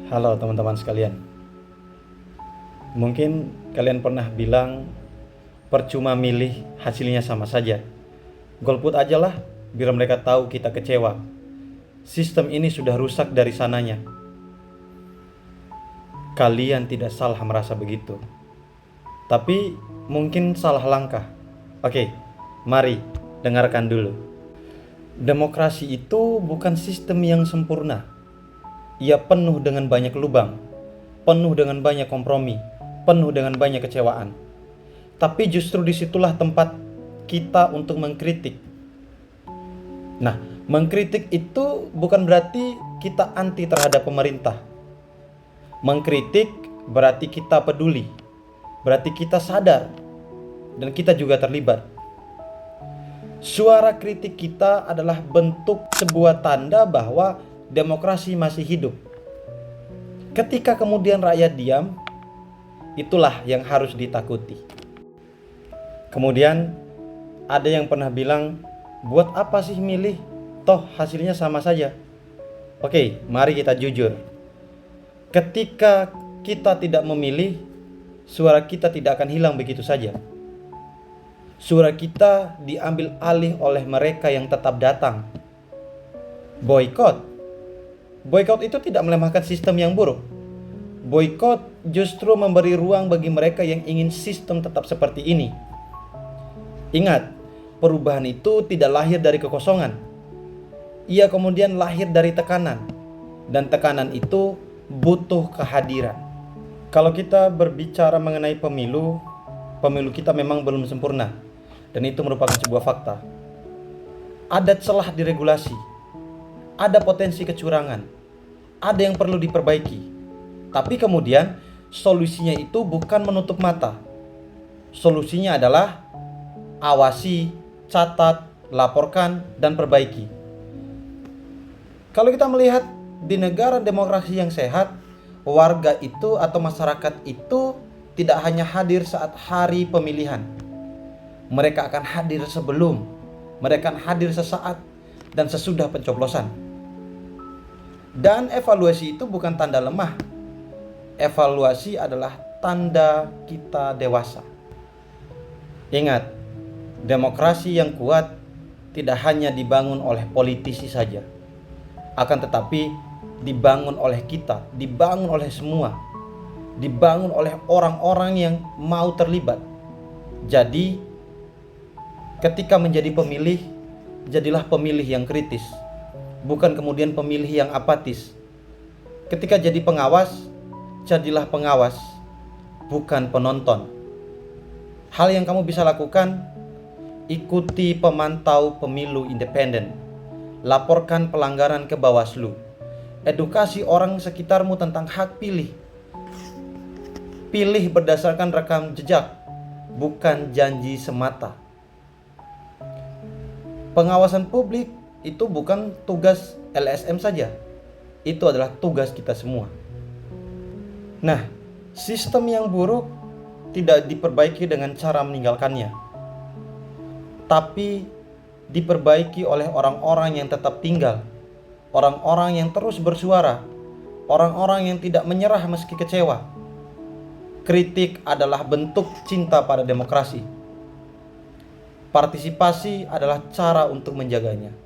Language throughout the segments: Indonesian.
Halo teman-teman sekalian. Mungkin kalian pernah bilang percuma milih, hasilnya sama saja. Golput aja lah, biar mereka tahu kita kecewa. Sistem ini sudah rusak dari sananya. Kalian tidak salah merasa begitu. Tapi mungkin salah langkah. Oke, mari dengarkan dulu. Demokrasi itu bukan sistem yang sempurna. Ia penuh dengan banyak lubang, penuh dengan banyak kompromi, penuh dengan banyak kecewaan. Tapi justru disitulah tempat kita untuk mengkritik. Nah, mengkritik itu bukan berarti kita anti terhadap pemerintah. Mengkritik berarti kita peduli, berarti kita sadar, dan kita juga terlibat. Suara kritik kita adalah bentuk sebuah tanda bahwa demokrasi masih hidup. Ketika kemudian rakyat diam, itulah yang harus ditakuti. Kemudian ada yang pernah bilang, buat apa sih milih? Toh hasilnya sama saja. Oke, mari kita jujur. Ketika kita tidak memilih, suara kita tidak akan hilang begitu saja. Suara kita diambil alih oleh mereka yang tetap datang. Boykot itu tidak melemahkan sistem yang buruk. Boykot justru memberi ruang bagi mereka yang ingin sistem tetap seperti ini. Ingat, perubahan itu tidak lahir dari kekosongan. Ia kemudian lahir dari tekanan. Dan tekanan itu butuh kehadiran. Kalau kita berbicara mengenai pemilu kita memang belum sempurna. Dan itu merupakan sebuah fakta. Ada celah di regulasi. Ada potensi kecurangan, ada yang perlu diperbaiki. Tapi kemudian solusinya itu bukan menutup mata. Solusinya adalah awasi, catat, laporkan, dan perbaiki. Kalau kita melihat di negara demokrasi yang sehat, warga itu atau masyarakat itu tidak hanya hadir saat hari pemilihan. Mereka akan hadir sebelum, mereka akan hadir sesaat dan sesudah pencoblosan. Dan evaluasi itu bukan tanda lemah. Evaluasi adalah tanda kita dewasa. Ingat, demokrasi yang kuat tidak hanya dibangun oleh politisi saja. Akan tetapi dibangun oleh kita, dibangun oleh semua. Dibangun oleh orang-orang yang mau terlibat. Jadi, ketika menjadi pemilih, jadilah pemilih yang kritis. Bukan kemudian pemilih yang apatis. Ketika jadi pengawas, jadilah pengawas, bukan penonton. Hal yang kamu bisa lakukan, ikuti pemantau pemilu independen. Laporkan pelanggaran ke Bawaslu. Edukasi orang sekitarmu tentang hak pilih. Pilih berdasarkan rekam jejak, bukan janji semata. Pengawasan publik itu bukan tugas LSM saja. Itu adalah tugas kita semua. Nah, sistem yang buruk tidak diperbaiki dengan cara meninggalkannya, tapi diperbaiki oleh orang-orang yang tetap tinggal, orang-orang yang terus bersuara, orang-orang yang tidak menyerah meski kecewa. Kritik adalah bentuk cinta pada demokrasi. Partisipasi adalah cara untuk menjaganya.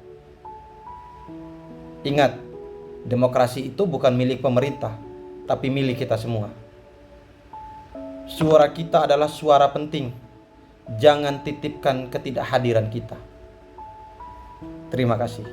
Ingat, demokrasi itu bukan milik pemerintah, tapi milik kita semua. Suara kita adalah suara penting. Jangan titipkan ketidakhadiran kita. Terima kasih.